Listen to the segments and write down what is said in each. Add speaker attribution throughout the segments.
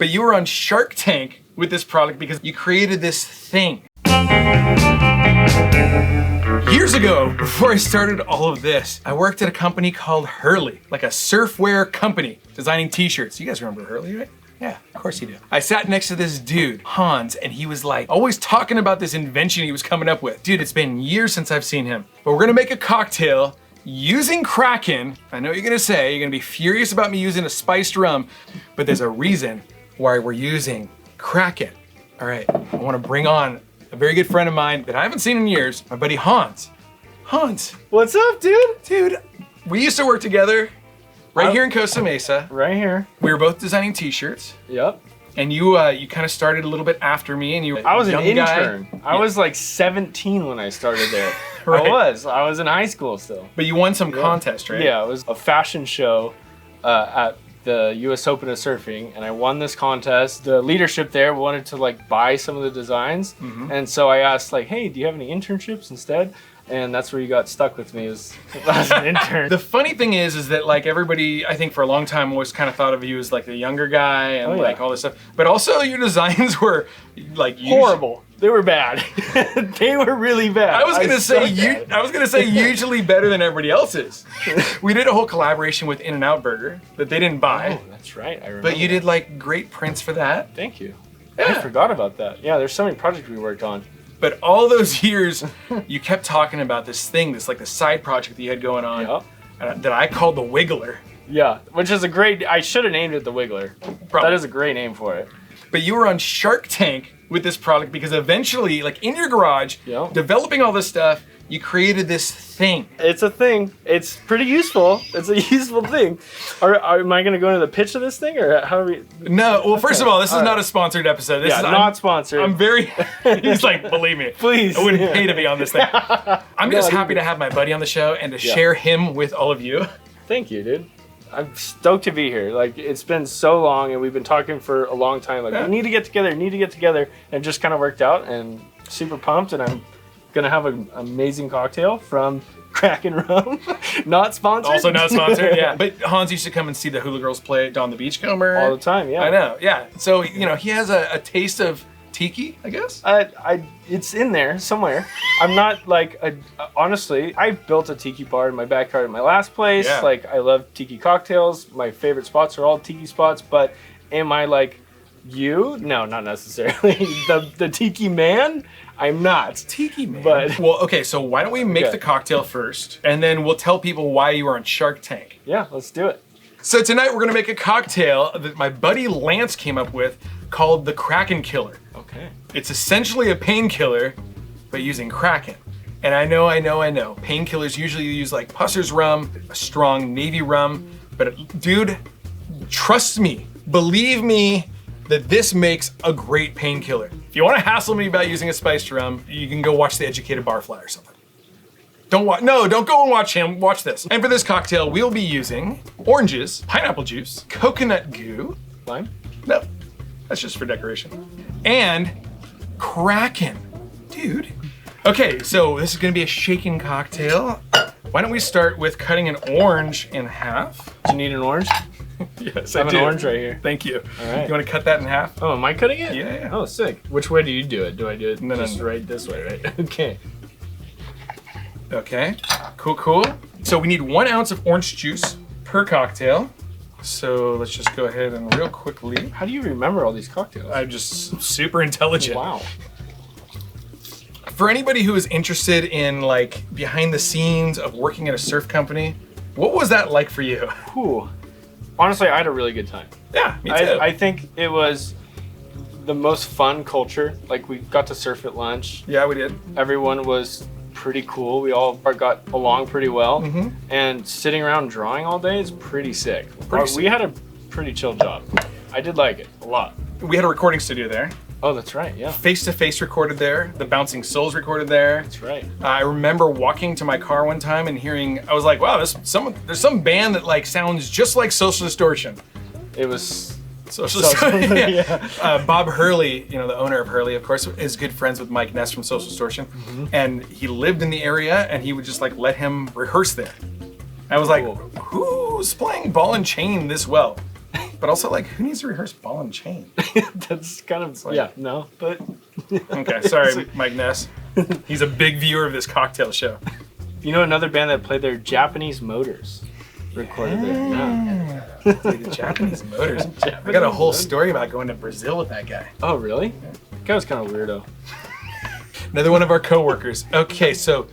Speaker 1: But you were on Shark Tank with this product because you created this thing. Years ago, before I started all of this, I worked at a company called Hurley, like a surfwear company, designing t-shirts. You guys remember Hurley, right? Yeah, of course you do. I sat next to this dude, Hans, and he was like, always talking about this invention he was coming up with. Dude, it's been years since I've seen him. But we're gonna make a cocktail using Kraken. I know what you're gonna say, you're gonna be furious about me using a spiced rum, but there's a reason why we're using Kraken. All right, I wanna bring on a very good friend of mine that I haven't seen in years, my buddy Hans. Hans.
Speaker 2: What's up, dude?
Speaker 1: Dude, we used to work together right here in Costa Mesa.
Speaker 2: Right here.
Speaker 1: We were both designing t-shirts.
Speaker 2: Yep.
Speaker 1: And you kind of started a little bit after me, and you were
Speaker 2: I was
Speaker 1: a
Speaker 2: an
Speaker 1: young
Speaker 2: intern.
Speaker 1: guy.
Speaker 2: I was like 17 when I started there.
Speaker 1: Right.
Speaker 2: I was in high school still.
Speaker 1: But you won some contest, right?
Speaker 2: Yeah, it was a fashion show at the US Open of Surfing, and I won this contest. The leadership there wanted to like buy some of the designs, and so I asked like, hey, do you have any internships instead? And that's where you got stuck with me, as an intern.
Speaker 1: The funny thing is that like everybody, I think for a long time, always kind of thought of you as like the younger guy and like all this stuff. But also your designs were like
Speaker 2: horrible. They were bad. They were really bad.
Speaker 1: I was gonna say usually better than everybody else's. We did a whole collaboration with In-N-Out Burger that they didn't buy.
Speaker 2: Oh, that's right. I remember.
Speaker 1: But you did like great prints for that.
Speaker 2: Thank you.
Speaker 1: Yeah.
Speaker 2: I forgot about that. Yeah, there's so many projects we worked on.
Speaker 1: But all those years, you kept talking about this thing, this like the side project that you had going on, that I called the Wiggler.
Speaker 2: Yeah, which is a great, I should have named it the Wiggler.
Speaker 1: Probably.
Speaker 2: That is a great name for it.
Speaker 1: But you were on Shark Tank with this product because eventually, like in your garage, developing all this stuff, you created this thing.
Speaker 2: It's a thing. It's pretty useful. It's a useful thing. Am I going to go into the pitch of this thing, or how are we?
Speaker 1: No. Well, first of all, this is not a sponsored episode. This is
Speaker 2: not sponsored.
Speaker 1: I'm very. He's like, believe me,
Speaker 2: please.
Speaker 1: I wouldn't pay to be on this thing. I'm just happy to have my buddy on the show and to share him with all of you.
Speaker 2: Thank you, dude. I'm stoked to be here. Like, it's been so long, and we've been talking for a long time. Like, we need to get together, and it just kind of worked out, and super pumped, and I'm gonna have an amazing cocktail from Kraken Rum. Not sponsored.
Speaker 1: Also not sponsored, yeah. But Hans used to come and see the Hula Girls play Dawn the Beachcomber.
Speaker 2: All the time, yeah.
Speaker 1: I know, yeah. So, you know, he has a taste of Tiki, I guess?
Speaker 2: It's in there somewhere. I'm not like, honestly, I built a Tiki bar in my backyard at my last place.
Speaker 1: Yeah.
Speaker 2: Like, I love Tiki cocktails. My favorite spots are all Tiki spots, but am I like you? No, not necessarily. the Tiki man? I'm not.
Speaker 1: Tiki man.
Speaker 2: But
Speaker 1: well, okay, so why don't we make the cocktail first, and then we'll tell people why you were on Shark Tank.
Speaker 2: Yeah, let's do it.
Speaker 1: So tonight we're gonna make a cocktail that my buddy Lance came up with called the Kraken Killer.
Speaker 2: Okay.
Speaker 1: It's essentially a painkiller, but using Kraken. And I know, painkillers usually use like Pusser's rum, a strong Navy rum, but dude, trust me, believe me, that this makes a great painkiller. If you want to hassle me about using a spiced rum, you can go watch The Educated Barfly or something. Don't go and watch him, watch this. And for this cocktail, we'll be using oranges, pineapple juice, coconut goo.
Speaker 2: Lime?
Speaker 1: No, that's just for decoration. And Kraken, dude. Okay, so this is gonna be a shaken cocktail. Why don't we start with cutting an orange in half?
Speaker 2: Do you need an orange?
Speaker 1: Yes,
Speaker 2: I have an orange right here.
Speaker 1: Thank you.
Speaker 2: All right.
Speaker 1: You want to cut that in half?
Speaker 2: Oh, am I cutting it?
Speaker 1: Yeah.
Speaker 2: Oh, sick. Which way do you do it? Do I do it
Speaker 1: No,
Speaker 2: right this way, right? Okay.
Speaker 1: Okay, cool. So we need 1 ounce of orange juice per cocktail. So let's just go ahead and real quickly.
Speaker 2: How do you remember all these cocktails?
Speaker 1: I'm just super intelligent.
Speaker 2: Wow.
Speaker 1: For anybody who is interested in like behind the scenes of working at a surf company, what was that like for you?
Speaker 2: Whew. Honestly, I had a really good time.
Speaker 1: Yeah, me too.
Speaker 2: I think it was the most fun culture. Like, we got to surf at lunch.
Speaker 1: Yeah, we did.
Speaker 2: Everyone was pretty cool. We all got along pretty well. And sitting around drawing all day is pretty sick. We had a pretty chill job. I did like it a lot.
Speaker 1: We had a recording studio there.
Speaker 2: Oh, that's right, yeah.
Speaker 1: Face-to-Face recorded there. The Bouncing Souls recorded there.
Speaker 2: That's right.
Speaker 1: I remember walking to my car one time and hearing, I was like, wow, there's some band that like sounds just like Social Distortion.
Speaker 2: It was
Speaker 1: Social Distortion. Yeah. Bob Hurley, you know, the owner of Hurley, of course, is good friends with Mike Ness from Social Distortion. And he lived in the area and he would just like let him rehearse there. I was like, who's playing ball and chain this well? But also, like, who needs to rehearse ball and chain?
Speaker 2: That's kind of,
Speaker 1: like,
Speaker 2: yeah, no, but.
Speaker 1: Okay, sorry, Mike Ness. He's a big viewer of this cocktail show.
Speaker 2: You know another band that played their Japanese Motors recorded there? Yeah.
Speaker 1: Dude, the Japanese Motors. I got a whole story about going to Brazil with that guy.
Speaker 2: Oh, really? That guy was kind of weirdo.
Speaker 1: Another one of our coworkers. Okay, so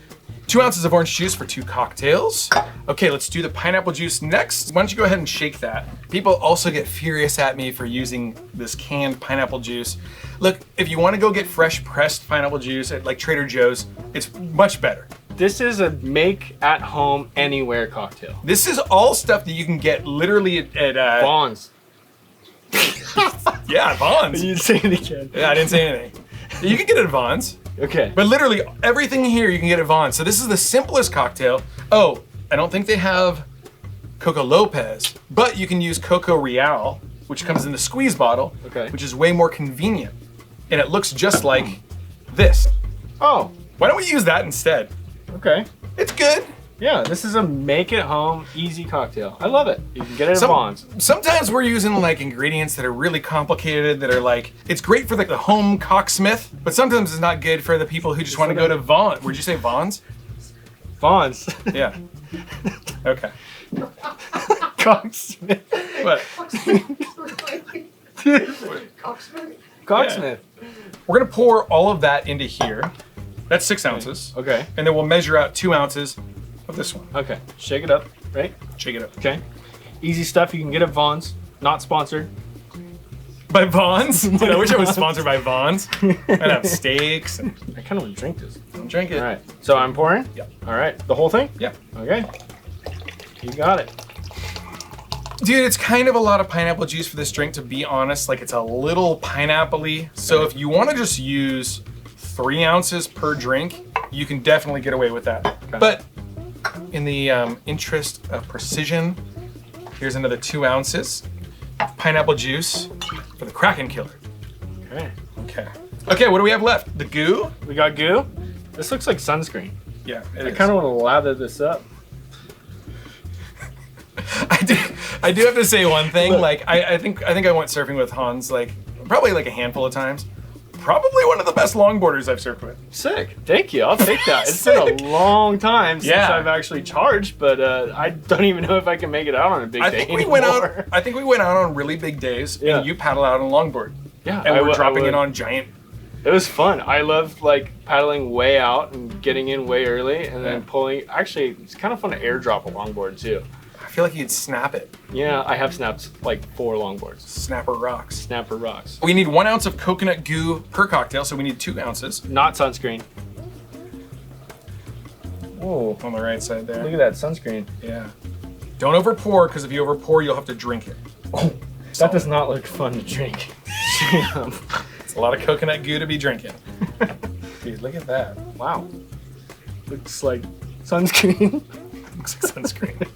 Speaker 1: 2 ounces of orange juice for 2 cocktails. Okay, let's do the pineapple juice next. Why don't you go ahead and shake that? People also get furious at me for using this canned pineapple juice. Look, if you want to go get fresh pressed pineapple juice at like Trader Joe's, it's much better.
Speaker 2: This is a make at home anywhere cocktail.
Speaker 1: This is all stuff that you can get literally at
Speaker 2: Bonds.
Speaker 1: Yeah, Vons.
Speaker 2: You say it again.
Speaker 1: Yeah, I didn't say anything. You can get it at Vons.
Speaker 2: Okay.
Speaker 1: But literally everything here you can get at Vons. So this is the simplest cocktail. Oh, I don't think they have Coco Lopez, but you can use Coco Real, which comes in the squeeze bottle,
Speaker 2: Okay.
Speaker 1: which is way more convenient. And it looks just like this.
Speaker 2: Oh,
Speaker 1: Why don't we use that instead?
Speaker 2: okay.
Speaker 1: It's good.
Speaker 2: Yeah, this is a make at home easy cocktail. I love it. You can get it at Bonds.
Speaker 1: Sometimes we're using like ingredients that are really complicated, that are like, it's great for the home cocksmith, but sometimes it's not good for the people who just want to go to Vons. Would you say Vons?
Speaker 2: Bonds.
Speaker 1: Yeah. Okay.
Speaker 2: Cocksmith.
Speaker 1: But
Speaker 2: Cocksmith.
Speaker 1: we're gonna pour all of that into here. That's 6 ounces.
Speaker 2: Okay.
Speaker 1: And then we'll measure out 2 ounces of this one.
Speaker 2: Okay. Shake it up, right?
Speaker 1: Shake it up.
Speaker 2: Okay. Easy stuff you can get at Vons. Not sponsored.
Speaker 1: By Vons? Dude, I wish I was sponsored by Vons. I'd have steaks and
Speaker 2: I kind of want to drink this.
Speaker 1: drink it.
Speaker 2: All right. So I'm pouring?
Speaker 1: Yep.
Speaker 2: All right. The whole thing?
Speaker 1: Yeah.
Speaker 2: Okay. You got it.
Speaker 1: Dude, it's kind of a lot of pineapple juice for this drink, to be honest. Like, it's a little pineapple-y. So if you want to just use 3 ounces per drink, you can definitely get away with that.
Speaker 2: Okay.
Speaker 1: But in the interest of precision, here's another 2 ounces of pineapple juice for the Kraken killer.
Speaker 2: Okay.
Speaker 1: Okay. Okay, what do we have left? The goo?
Speaker 2: We got goo. This looks like sunscreen.
Speaker 1: Yeah, it
Speaker 2: I
Speaker 1: is.
Speaker 2: kind of want to lather this up.
Speaker 1: I do have to say one thing.
Speaker 2: Look.
Speaker 1: Like, I think I went surfing with Hans like probably like a handful of times. Probably one of the best longboarders I've surfed with.
Speaker 2: Sick. Thank you. I'll take that. It's been a long time since
Speaker 1: Yeah.
Speaker 2: I've actually charged, but I don't even know if I can make it out on a big
Speaker 1: I
Speaker 2: day
Speaker 1: think we
Speaker 2: anymore.
Speaker 1: went out. I think we went out on really big days,
Speaker 2: Yeah.
Speaker 1: and you paddle out on a longboard,
Speaker 2: Yeah,
Speaker 1: and we're
Speaker 2: I
Speaker 1: dropping
Speaker 2: would.
Speaker 1: it on giant.
Speaker 2: It was fun. I loved like paddling way out and getting in way early, and then
Speaker 1: Yeah.
Speaker 2: pulling. Actually, it's kind of fun to airdrop a longboard too.
Speaker 1: I feel like you'd snap it.
Speaker 2: Yeah, I have snapped like 4 longboards.
Speaker 1: Snapper rocks.
Speaker 2: Snapper rocks.
Speaker 1: We need 1 ounce of coconut goo per cocktail, so we need 2 ounces.
Speaker 2: Not sunscreen. Whoa!
Speaker 1: On the right side there.
Speaker 2: Look at that sunscreen.
Speaker 1: Yeah. Don't over pour, because if you over pour, you'll have to drink it.
Speaker 2: Oh, that does not look fun to drink.
Speaker 1: It's a lot of coconut goo to be drinking. Dude, look at that.
Speaker 2: Wow. Looks like sunscreen.
Speaker 1: Looks like sunscreen.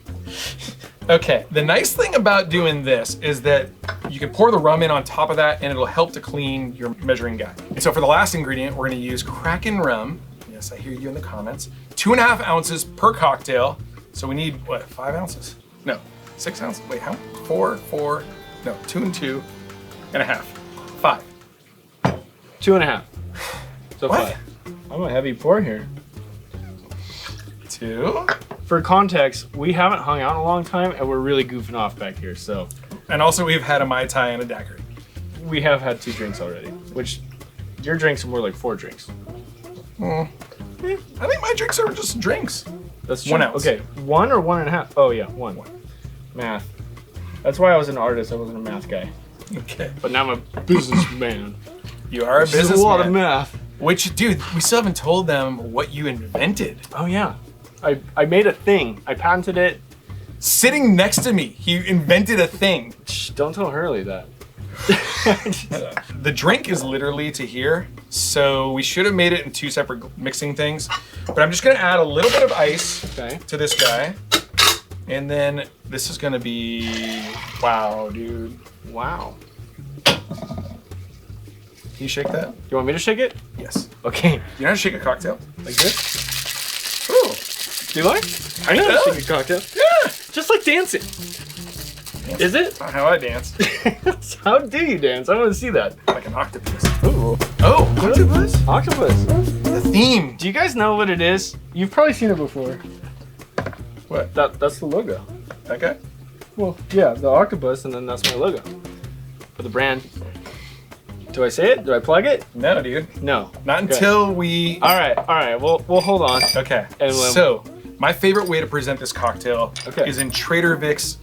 Speaker 1: Okay, the nice thing about doing this is that you can pour the rum in on top of that, and it'll help to clean your measuring guide. And so for the last ingredient, we're gonna use Kraken rum. Yes, I hear you in the comments. 2.5 ounces per cocktail. So we need, what, 5 ounces? No, 6 ounces. Wait, how? 4, no, 2 and 2.5. 5.
Speaker 2: 2.5. So
Speaker 1: What?
Speaker 2: 5. I'm a heavy pour here.
Speaker 1: 2.
Speaker 2: For context, we haven't hung out in a long time, and we're really goofing off back here. So
Speaker 1: And also we've had a Mai Tai and a daiquiri.
Speaker 2: we have had 2 drinks already, which your drinks are more like 4 drinks.
Speaker 1: I think my drinks are just drinks.
Speaker 2: That's
Speaker 1: 1
Speaker 2: true.
Speaker 1: ounce.
Speaker 2: Okay, 1 or 1.5? Oh yeah, 1. Math. That's why I was an artist. I wasn't a math guy.
Speaker 1: Okay.
Speaker 2: But now I'm a businessman.
Speaker 1: You are a
Speaker 2: There's a lot of
Speaker 1: businessman.
Speaker 2: math.
Speaker 1: Which, dude, we still haven't told them what you invented.
Speaker 2: Oh yeah, I made a thing. I patented it.
Speaker 1: Sitting next to me, he invented a thing.
Speaker 2: Shh, don't tell Hurley that.
Speaker 1: The drink is literally to here, so we should have made it in 2 separate mixing things. But I'm just gonna add a little bit of ice
Speaker 2: Okay.
Speaker 1: to this guy. And then this is gonna be, wow, dude.
Speaker 2: Wow.
Speaker 1: Can you shake that?
Speaker 2: You want me to shake it?
Speaker 1: Yes.
Speaker 2: Okay.
Speaker 1: You know how to shake a cocktail?
Speaker 2: Like this?
Speaker 1: Ooh.
Speaker 2: Do you like? I know how to shake a cocktail.
Speaker 1: Yeah.
Speaker 2: Just like dancing. Is it?
Speaker 1: That's not how I dance.
Speaker 2: How do you dance? I want to see that.
Speaker 1: Like an octopus.
Speaker 2: Ooh.
Speaker 1: Oh, octopus?
Speaker 2: Octopus.
Speaker 1: The theme.
Speaker 2: Do you guys know what it is? You've probably seen it before.
Speaker 1: What?
Speaker 2: That's the logo.
Speaker 1: That guy?
Speaker 2: Well, yeah, the octopus, and then that's my logo for the brand. Do I say it? Do I plug it?
Speaker 1: No, dude.
Speaker 2: No.
Speaker 1: Not until we...
Speaker 2: All right. We'll hold on.
Speaker 1: Okay.
Speaker 2: And
Speaker 1: so, my favorite way to present this cocktail
Speaker 2: Okay.
Speaker 1: is in Trader Vic's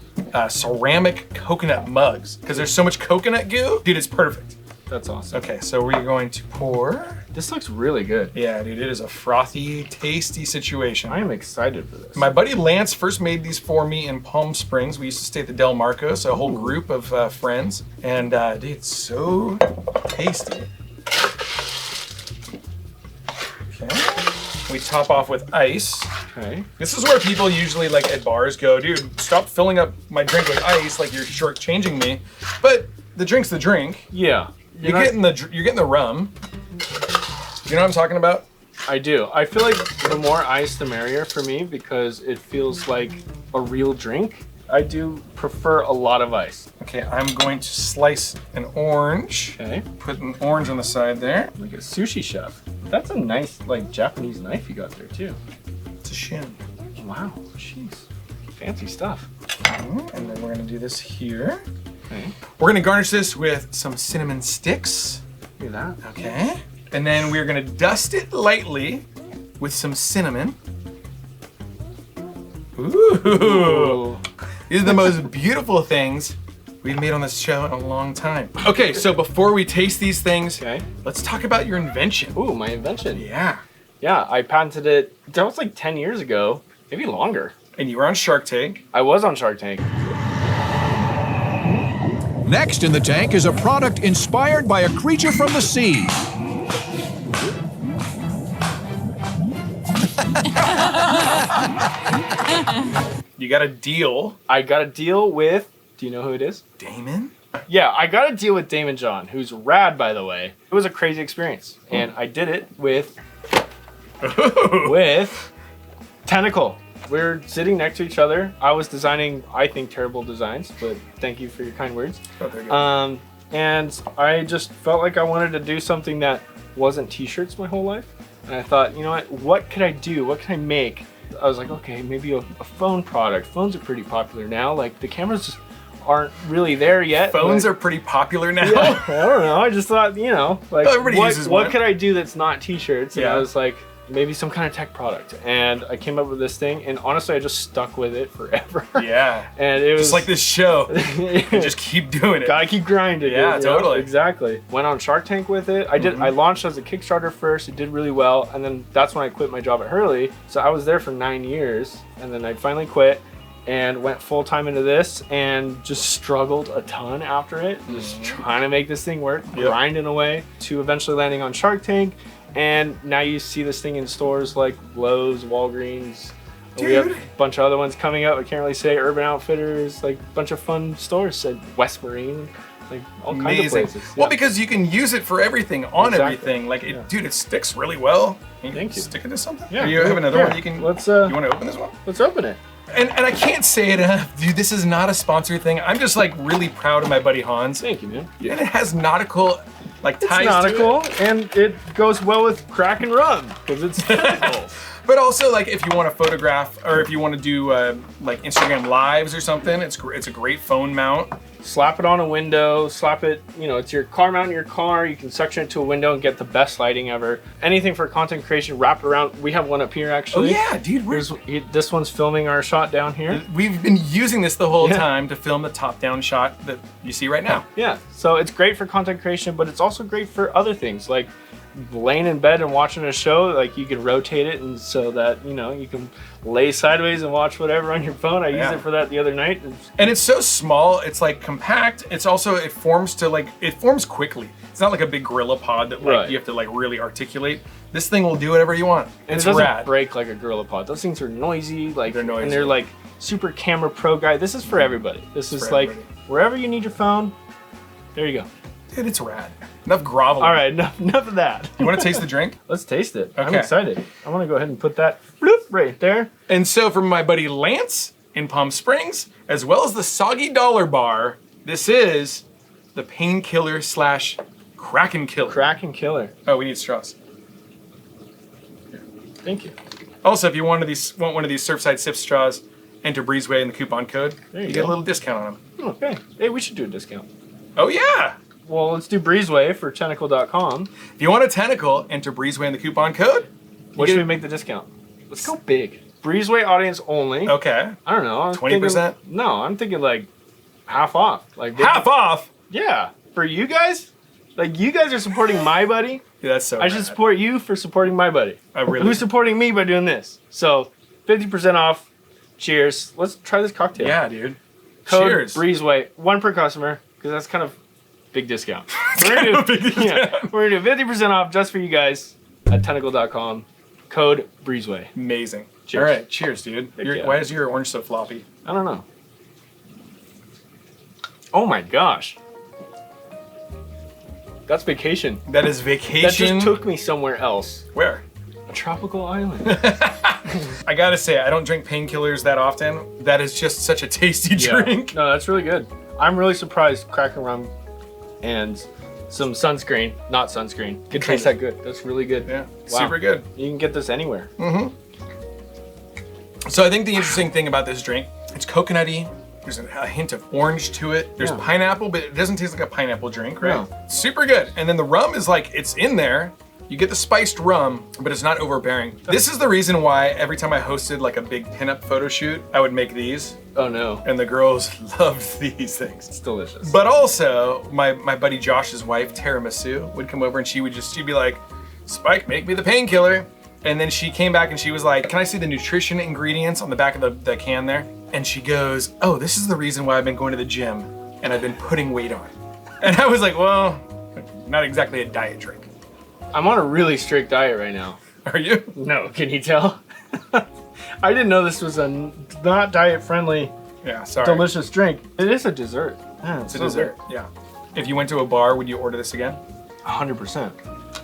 Speaker 1: ceramic coconut mugs. Because there's so much coconut goo. Dude, it's perfect.
Speaker 2: That's awesome.
Speaker 1: Okay, so we're going to pour.
Speaker 2: This looks really good.
Speaker 1: Yeah, dude, it is a frothy, tasty situation.
Speaker 2: I am excited for this.
Speaker 1: My buddy Lance first made these for me in Palm Springs. We used to stay at the Del Marcos, a whole group of friends. And dude, it's so tasty. Okay. We top off with ice.
Speaker 2: Okay.
Speaker 1: This is where people usually like at bars go, dude, stop filling up my drink with ice like you're shortchanging me. But the drink's the drink.
Speaker 2: Yeah.
Speaker 1: You're getting the rum. You know what I'm talking about?
Speaker 2: I do. I feel like the more ice, the merrier for me because it feels like a real drink. I do prefer a lot of ice.
Speaker 1: Okay, I'm going to slice an orange.
Speaker 2: Okay.
Speaker 1: Put an orange on the side there.
Speaker 2: Like a sushi chef. That's a nice, like, Japanese knife you got there, too.
Speaker 1: It's a shin.
Speaker 2: Wow. Jeez. Fancy stuff.
Speaker 1: And then we're gonna do this here.
Speaker 2: Okay.
Speaker 1: We're gonna garnish this with some cinnamon sticks.
Speaker 2: Look at that.
Speaker 1: Okay. And then we're gonna dust it lightly with some cinnamon. Ooh. These are the most beautiful things we've made on this show in a long time. Okay, so before we taste these things,
Speaker 2: Okay.
Speaker 1: let's talk about your invention.
Speaker 2: Ooh, my invention.
Speaker 1: Yeah.
Speaker 2: Yeah, I patented it. That was like 10 years ago, maybe longer.
Speaker 1: And you were on Shark Tank.
Speaker 2: I was on Shark Tank.
Speaker 3: Next in the tank is a product inspired by a creature from the sea.
Speaker 1: You got a deal.
Speaker 2: I got a deal with, do you know who it is?
Speaker 1: Damon?
Speaker 2: Yeah, I got a deal with Damon John, who's rad, by the way. It was a crazy experience. And I did it with Tenikle. We're sitting next to each other. I was designing, I think, terrible designs, but thank you for your kind words.
Speaker 1: Oh, there you go.
Speaker 2: And I just felt like I wanted to do something that wasn't t-shirts my whole life. And I thought, you know what could I do? What can I make? I was like, okay, maybe a phone product. Phones are pretty popular now. Like, the cameras just aren't really there yet.
Speaker 1: Phones are pretty popular now.
Speaker 2: Yeah, I don't know. I just thought, like,
Speaker 1: Everybody uses one.
Speaker 2: what could I do that's not t-shirts? And
Speaker 1: Yeah.
Speaker 2: I was like, maybe some kind of tech product. And I came up with this thing, and honestly, I just stuck with it forever.
Speaker 1: Yeah.
Speaker 2: And it was
Speaker 1: Just like this show. You just keep doing it.
Speaker 2: gotta keep grinding.
Speaker 1: Yeah,
Speaker 2: you know?
Speaker 1: totally.
Speaker 2: Exactly. Went on Shark Tank with it. I launched as a Kickstarter first. It did really well, and then that's when I quit my job at Hurley. So I was there for 9 years, and then I finally quit and went full time into this, and just struggled a ton after it. Just trying to make this thing work, grinding away to eventually landing on Shark Tank. And now you see this thing in stores like Lowe's, Walgreens. We have a bunch of other ones coming up. I can't really say. Urban Outfitters, like a bunch of fun stores at West Marine, like all kinds of places.
Speaker 1: Well,
Speaker 2: Yeah.
Speaker 1: because you can use it for everything, on
Speaker 2: Exactly.
Speaker 1: everything. Like, dude, it sticks really well.
Speaker 2: Thank you.
Speaker 1: Stick it to something?
Speaker 2: Yeah.
Speaker 1: You have another
Speaker 2: Here,
Speaker 1: one you can.
Speaker 2: let's,
Speaker 1: you want to open this one?
Speaker 2: Let's open it.
Speaker 1: And I can't say it enough, dude. This is not a sponsored thing. I'm just like really proud of my buddy Hans.
Speaker 2: Thank you, man.
Speaker 1: And it has nautical like
Speaker 2: It's
Speaker 1: ties
Speaker 2: nautical,
Speaker 1: to it.
Speaker 2: and it goes well with kraken rum because it's tentacles.
Speaker 1: But also, like, if you want to photograph or if you want to do like Instagram lives or something, it's a great phone mount.
Speaker 2: Slap it on a window, slap it, it's your car mount in your car. You can suction it to a window and get the best lighting ever. Anything for content creation, wrap it around. We have one up here,
Speaker 1: Oh
Speaker 2: actually.
Speaker 1: yeah, dude.
Speaker 2: This one's filming our shot down here.
Speaker 1: We've been using this the whole
Speaker 2: Yeah.
Speaker 1: time to film the top-down shot that you see right now.
Speaker 2: Yeah, so it's great for content creation, but it's also great for other things, like laying in bed and watching a show. Like, you can rotate it, and so that you can lay sideways and watch whatever on your phone. I used it for that the other night.
Speaker 1: And it's so small. It's like compact. It's also it forms quickly. It's not like a big Gorilla Pod that like you have to like really articulate. This thing will do whatever you want.
Speaker 2: And
Speaker 1: It's
Speaker 2: it doesn't
Speaker 1: rad.
Speaker 2: break like a Gorilla Pod. Those things are noisy. Like
Speaker 1: They're noisy.
Speaker 2: and they're like super camera pro guy. This is for everybody. This is
Speaker 1: for
Speaker 2: like
Speaker 1: everybody.
Speaker 2: wherever you need your phone. There you go.
Speaker 1: Dude, it's rad. Enough groveling.
Speaker 2: All right, enough of that.
Speaker 1: You want to taste the drink?
Speaker 2: Let's taste it. I'm
Speaker 1: Okay.
Speaker 2: excited. I want to go ahead and put that bloop right there.
Speaker 1: And so from my buddy Lance, in Palm Springs, as well as the Soggy Dollar Bar. This is the Painkiller / Kraken Killer.
Speaker 2: Kraken Killer.
Speaker 1: Oh, we need straws.
Speaker 2: Thank you.
Speaker 1: Also, if you want one of these Surfside Sip straws, enter Breezeway in the coupon code.
Speaker 2: There you
Speaker 1: get a
Speaker 2: go.
Speaker 1: little discount on them.
Speaker 2: Okay. Hey, we should do a discount.
Speaker 1: Oh yeah!
Speaker 2: Well, let's do Breezeway for Tenikle.com.
Speaker 1: If you want a tentacle, enter Breezeway in the coupon code.
Speaker 2: What should we make the discount? Let's go big. Breezeway audience only.
Speaker 1: Okay.
Speaker 2: I don't know.
Speaker 1: 20%?
Speaker 2: No, I'm thinking like half off. Like
Speaker 1: Half off?
Speaker 2: Yeah. For you guys? Like you guys are supporting my buddy.
Speaker 1: Yeah, that's so
Speaker 2: I should support you for supporting my buddy.
Speaker 1: I really.
Speaker 2: Who's supporting me by doing this? So 50% off. Cheers. Let's try this cocktail.
Speaker 1: Yeah, dude.
Speaker 2: Code
Speaker 1: Cheers.
Speaker 2: Breezeway. 1 per customer, because that's kind of big discount. We're gonna do 50% off just for you guys at Tenikle.com. Code Breezeway.
Speaker 1: Amazing.
Speaker 2: Cheers.
Speaker 1: All right, cheers, dude.
Speaker 2: Yeah.
Speaker 1: Why is your orange so floppy?
Speaker 2: I don't know. Oh my gosh. That's vacation.
Speaker 1: That is vacation.
Speaker 2: That just took me somewhere else.
Speaker 1: Where?
Speaker 2: A tropical island.
Speaker 1: I gotta say, I don't drink painkillers that often. That is just such a tasty drink.
Speaker 2: No, that's really good. I'm really surprised Kraken rum and some sunscreen, not sunscreen, could taste that good. That's really good.
Speaker 1: Yeah,
Speaker 2: Wow.
Speaker 1: super good.
Speaker 2: You can get this anywhere.
Speaker 1: So I think the interesting thing about this drink, it's coconutty. There's a hint of orange to it. There's
Speaker 2: Yeah.
Speaker 1: pineapple, but it doesn't taste like a pineapple drink, right?
Speaker 2: No.
Speaker 1: Super good. And then the rum is like, it's in there. You get the spiced rum, but it's not overbearing. This is the reason why every time I hosted like a big pinup photo shoot, I would make these.
Speaker 2: Oh no,
Speaker 1: And the girls loved these things.
Speaker 2: it's delicious.
Speaker 1: But also, my buddy Josh's wife, Tiramisu, would come over and she'd be like, Spike, make me the painkiller. And then she came back and she was like, can I see the nutrition ingredients on the back of the can there? And she goes, oh, this is the reason why I've been going to the gym and I've been putting weight on. And I was like, well, not exactly a diet drink.
Speaker 2: I'm on a really strict diet right now.
Speaker 1: Are you?
Speaker 2: No, can you tell? I didn't know this was a not diet friendly,
Speaker 1: Yeah, sorry.
Speaker 2: delicious drink. It is a dessert. Yeah,
Speaker 1: It's a dessert, yeah. If you went to a bar, would you order this again?
Speaker 2: 100%.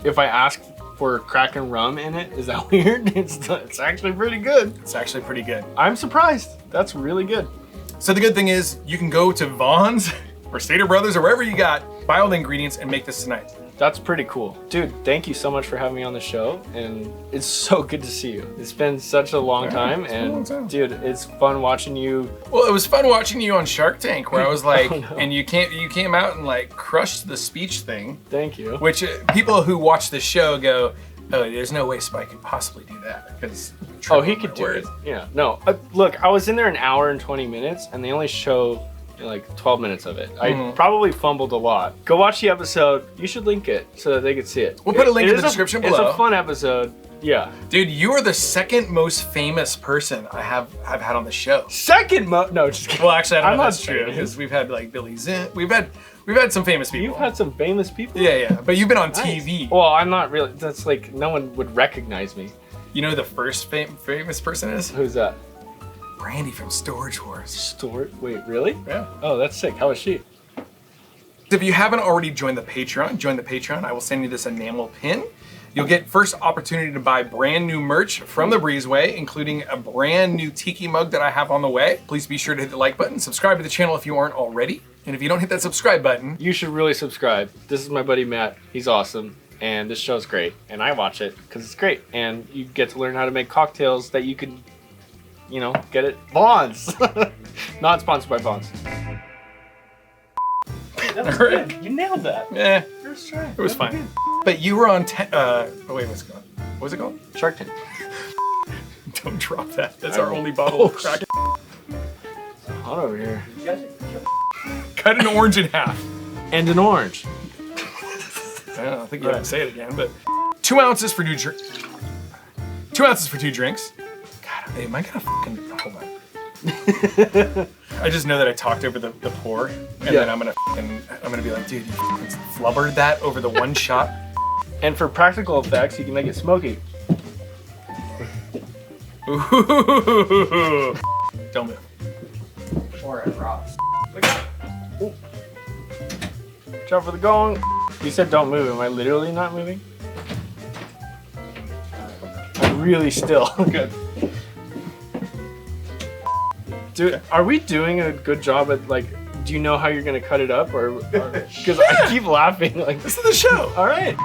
Speaker 2: If I ask for Kraken rum in it, is that weird? It's actually pretty good.
Speaker 1: It's actually pretty good.
Speaker 2: I'm surprised. That's really good.
Speaker 1: So the good thing is you can go to Vaughn's or Stater Brothers or wherever you got, buy all the ingredients and make this tonight.
Speaker 2: That's pretty cool. Dude, thank you so much for having me on the show, and it's so good to see you. It's been such a long time,
Speaker 1: it's been a long
Speaker 2: and
Speaker 1: time.
Speaker 2: dude, it's fun watching you.
Speaker 1: Well, it was fun watching you on Shark Tank where I was like,
Speaker 2: Oh, no.
Speaker 1: and you came out and like crushed the speech thing,
Speaker 2: Thank you.
Speaker 1: which people who watch the show go, oh, there's no way Spike could possibly do that because.
Speaker 2: Oh, he could do it. Yeah. No, look, I was in there an hour and 20 minutes, and they only show like 12 minutes of it. I probably fumbled a lot. Go watch the episode. You should link it so that they could see it.
Speaker 1: We'll put a link
Speaker 2: It
Speaker 1: in
Speaker 2: is
Speaker 1: the description
Speaker 2: It's
Speaker 1: below.
Speaker 2: a fun episode. Yeah.
Speaker 1: Dude, you are the second most famous person I've had on the show.
Speaker 2: No, just kidding.
Speaker 1: Well, actually, I don't
Speaker 2: I'm
Speaker 1: know
Speaker 2: not
Speaker 1: if that's true
Speaker 2: famous.
Speaker 1: because we've had like Billy Zinn. We've had some famous people.
Speaker 2: You've had some famous people.
Speaker 1: Yeah, but you've been on
Speaker 2: Nice.
Speaker 1: TV.
Speaker 2: Well, I'm not really. That's like no one would recognize me.
Speaker 1: You know who the first famous person is?
Speaker 2: Who's that?
Speaker 1: Brandy from Storage Wars.
Speaker 2: Wait, really?
Speaker 1: Yeah.
Speaker 2: Oh, that's sick. How is she?
Speaker 1: If you haven't already joined the Patreon. I will send you this enamel pin. You'll get first opportunity to buy brand new merch from the Breezeway, including a brand new Tiki mug that I have on the way. Please be sure to hit the like button, subscribe to the channel if you aren't already. And if you don't hit that subscribe button,
Speaker 2: You should really subscribe. This is my buddy Matt. He's awesome. And this show's great. And I watch it because it's great. And you get to learn how to make cocktails that you can, get at Vaughn's. Not sponsored by Vaughn's. That was
Speaker 1: Alright.
Speaker 2: good. You nailed that.
Speaker 1: eh,
Speaker 2: First try.
Speaker 1: it was fine. But you were on, wait, what's it called? What was it called?
Speaker 2: Shark Tank.
Speaker 1: Don't drop that. That's
Speaker 2: I
Speaker 1: our
Speaker 2: won't.
Speaker 1: only bottle of Kraken.
Speaker 2: Hot over here.
Speaker 1: Cut an orange in half.
Speaker 2: And an orange.
Speaker 1: I don't think you have to say it again, but 2 ounces for 2 drinks. 2 ounces for 2 drinks. God, am I gonna fucking hold on? I just know that I talked over the pour, and then I'm gonna be like, dude, you fucking flubbered that over the one shot.
Speaker 2: And for practical effects, you can make it smoky.
Speaker 1: Ooh. Don't move.
Speaker 4: Or it rocks.
Speaker 2: Watch out for the gong. You said don't move. Am I literally not moving? I'm really still. Good. Dude, are we doing a good job at like? Do you know how you're gonna cut it up, or because I keep laughing like
Speaker 1: This is the show.
Speaker 2: All right.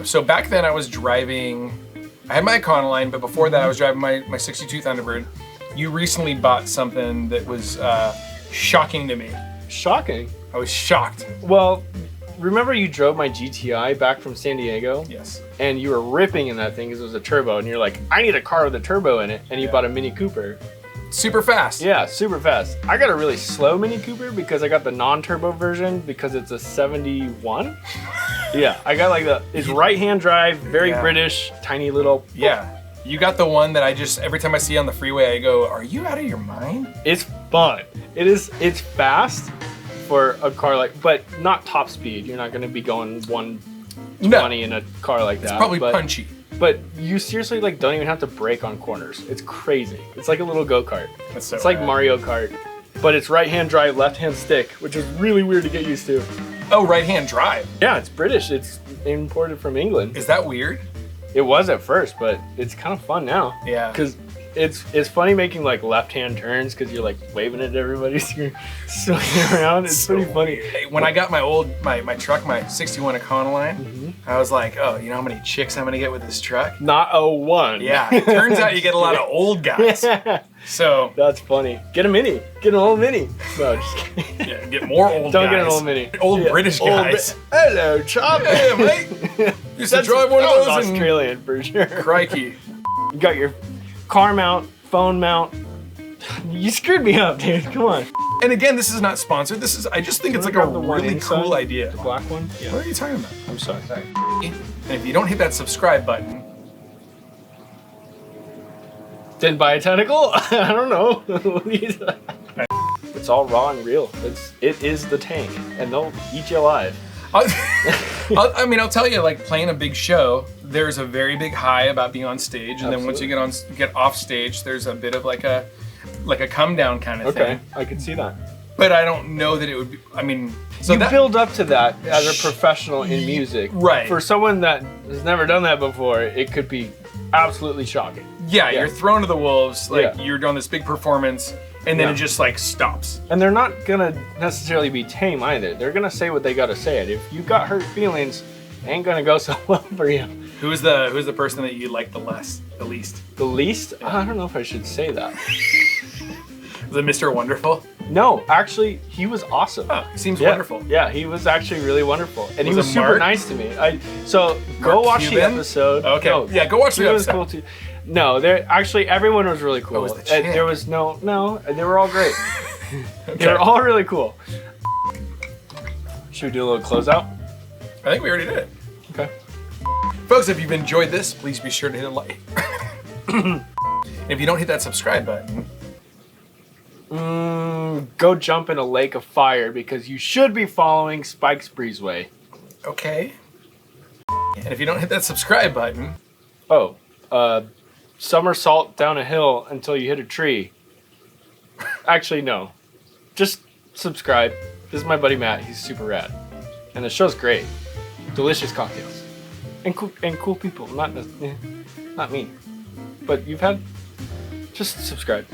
Speaker 1: So back then I was driving, I had my Econoline, but before that I was driving my 62 Thunderbird. You recently bought something that was shocking to me.
Speaker 2: Shocking.
Speaker 1: I was shocked.
Speaker 2: Well, remember you drove my GTI back from San Diego?
Speaker 1: Yes.
Speaker 2: And you were ripping in that thing because it was a turbo, and you're like, I need a car with a turbo in it, and you bought a Mini Cooper.
Speaker 1: Super fast.
Speaker 2: Yeah, super fast. I got a really slow Mini Cooper because I got the non-turbo version because it's a 71. Yeah, I got like it's right-hand drive, very British, tiny little.
Speaker 1: Yeah. You got the one that I just, every time I see on the freeway, I go, are you out of your mind?
Speaker 2: It's fun. It's fast for a car like, but not top speed. You're not going to be going 120 in a car like that.
Speaker 1: It's probably
Speaker 2: but,
Speaker 1: punchy.
Speaker 2: But you seriously like don't even have to brake on corners. It's crazy. It's like a little go-kart.
Speaker 1: That's so
Speaker 2: it's like
Speaker 1: rad.
Speaker 2: Mario Kart, but it's right-hand drive, left-hand stick, which is really weird to get used to.
Speaker 1: Oh, right-hand drive.
Speaker 2: Yeah, it's British. It's imported from England.
Speaker 1: Is that weird?
Speaker 2: It was at first, but it's kind of fun now.
Speaker 1: Yeah.
Speaker 2: Because it's funny making like left-hand turns because you're like waving at everybody as you're swinging around. It's
Speaker 1: So
Speaker 2: pretty funny.
Speaker 1: weird. When I got my truck, my 61 Econoline, I was like, oh, you know how many chicks I'm gonna get with this truck?
Speaker 2: Not a one.
Speaker 1: Yeah. It turns out you get a lot of old guys. So
Speaker 2: That's funny. Get a Mini. Get an old Mini. No, just kidding.
Speaker 1: yeah, get more old
Speaker 2: Don't
Speaker 1: guys.
Speaker 2: get an old Mini.
Speaker 1: Old
Speaker 2: Yeah,
Speaker 1: British
Speaker 2: old
Speaker 1: guys.
Speaker 2: Hello, chop.
Speaker 1: Yeah, mate. Used to drive one of
Speaker 2: that was
Speaker 1: those and
Speaker 2: Australian for sure.
Speaker 1: crikey.
Speaker 2: You got your car mount, phone mount. You screwed me up, dude. Come on.
Speaker 1: And again, this is not sponsored. This is, I just think it's like a
Speaker 2: Grab the one
Speaker 1: really
Speaker 2: inside,
Speaker 1: cool idea.
Speaker 2: The black one? Yeah.
Speaker 1: What are you talking about?
Speaker 2: I'm sorry.
Speaker 1: And if you don't hit that subscribe button,
Speaker 2: Didn't buy a tentacle? I don't know. It's all raw and real. It is the tank, and they'll eat you alive.
Speaker 1: I'll tell you, like playing a big show, there's a very big high about being on stage, and then once you get off stage, there's a bit of like a come down kind of
Speaker 2: Okay,
Speaker 1: thing.
Speaker 2: I can see that.
Speaker 1: But I don't know that it would be. I mean, so
Speaker 2: You
Speaker 1: that
Speaker 2: build up to that as a professional in music.
Speaker 1: Right.
Speaker 2: For someone that has never done that before, it could be absolutely shocking.
Speaker 1: yeah, you're thrown to the wolves. Like
Speaker 2: Yeah.
Speaker 1: you're doing this big performance, and then
Speaker 2: Yeah.
Speaker 1: it just like stops.
Speaker 2: And they're not gonna necessarily be tame either. They're gonna say what they gotta say. And if you got hurt feelings, it ain't gonna go so well for you.
Speaker 1: Who's the person that you like the least?
Speaker 2: The least? I don't know if I should say that.
Speaker 1: Is it Mr. Wonderful?
Speaker 2: No, actually, he was awesome.
Speaker 1: Oh, he seems
Speaker 2: Yeah.
Speaker 1: wonderful.
Speaker 2: Yeah, he was actually really wonderful, and he
Speaker 1: Was
Speaker 2: was
Speaker 1: it
Speaker 2: super
Speaker 1: Mark?
Speaker 2: nice to me. So go
Speaker 1: Mark
Speaker 2: watch the
Speaker 1: Cuban?
Speaker 2: episode.
Speaker 1: Okay.
Speaker 2: No,
Speaker 1: Yeah, go watch the
Speaker 2: he was
Speaker 1: episode.
Speaker 2: cool too. No, there actually everyone was really cool.
Speaker 1: Oh, it was the chick.
Speaker 2: There was no, they were all great. They
Speaker 1: Okay.
Speaker 2: were all really cool. Should we do a little closeout?
Speaker 1: I think we already did it.
Speaker 2: Okay.
Speaker 1: Folks, if you've enjoyed this, please be sure to hit a like. If you don't hit that subscribe button,
Speaker 2: Go jump in a lake of fire because you should be following Spike's Breezeway.
Speaker 1: okay. And if you don't hit that subscribe button,
Speaker 2: Oh, somersault down a hill until you hit a tree. Actually, no. Just subscribe. This is my buddy Matt. He's super rad. And the show's great. Delicious cocktails. And cool people. Not me. But just subscribe.